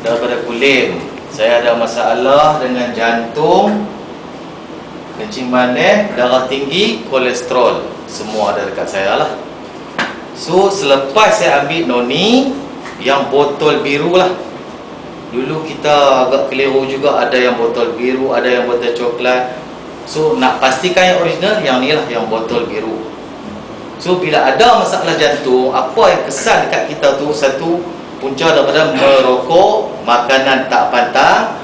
Daripada kulim, saya ada masalah dengan jantung, kencing manis, darah tinggi, kolesterol. Semua ada dekat saya lah. So selepas saya ambil noni yang botol biru lah. Dulu kita agak keliru juga, ada yang botol biru, ada yang botol coklat. So nak pastikan yang original, yang ni lah, yang botol biru. So bila ada masalah jantung, apa yang kesan dekat kita tu, satu, punca daripada merokok, makanan tak pantang.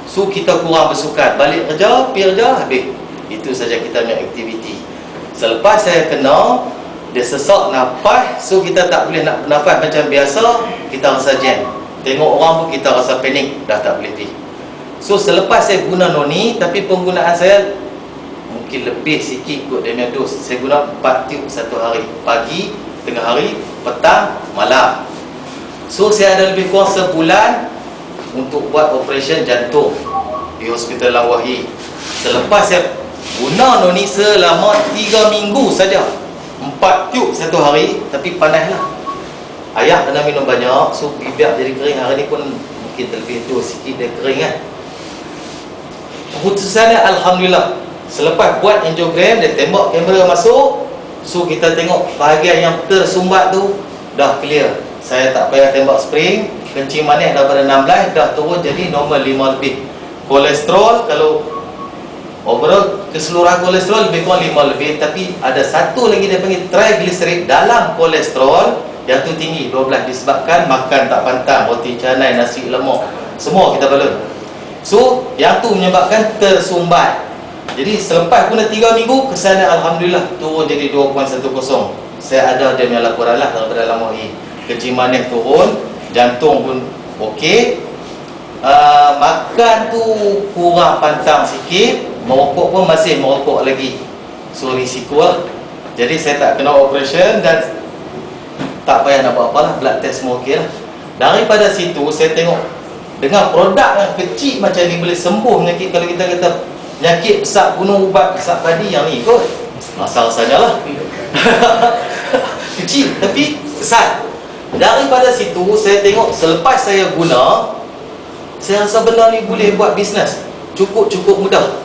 So kita kurang bersukan, balik kerja, pergi kerja, habis. Itu saja kita punya aktiviti. Selepas saya kena, dia sesak nafas. So kita tak boleh nak bernafas macam biasa, kita rasa jam. Tengok orang pun kita rasa panik, dah tak boleh pergi. So selepas saya guna noni, tapi penggunaan saya mungkin lebih sikit kot dia punya dos. Saya guna 4 tube satu hari, pagi, tengah hari, petang, malam. So saya ada lebih kurang sebulan untuk buat operasi jantung di Hospital Lawahi. Selepas saya guna noni selama 3 minggu saja, 4 tube satu hari, tapi panas lah. Ayah kena minum banyak, so bibir jadi kering. Hari ni pun mungkin terlebih dos sikit, dia kering kan. Keputusannya Alhamdulillah, selepas buat angiogram, dia tembak kamera masuk. So kita tengok bahagian yang tersumbat tu dah clear. Saya tak payah tembak spring. Kencing manis daripada 16 dah turun jadi normal 5 lebih. Kolesterol, kalau overall keseluruhan kolesterol lebih kurang 5 lebih. Tapi ada satu lagi dia panggil triglyceride dalam kolesterol, yang tu tinggi 12, disebabkan makan tak pantang, roti canai, nasi lemak, semua kita balun. So yang tu menyebabkan tersumbat. Jadi selepas guna 3 minggu, kesannya Alhamdulillah turun jadi 2.10. Saya ada dia punya laporan lah daripada Lawahi. Kencing manis turun, jantung pun okey. Makan tu kurang pantang sikit, merokok pun masih merokok lagi. So risiko lah. Jadi saya tak kena operation dan tak payah nak buat apa lah, blood test semua okey lah. Daripada situ saya tengok dengan produk yang kecil macam ni boleh sembuh penyakit. Kalau kita kata penyakit besar, guna ubat besar padi yang ni kot, rasa-rasanya lah kecil tapi besar. Daripada situ saya tengok, selepas saya guna, saya rasa benda ni boleh buat bisnes cukup mudah.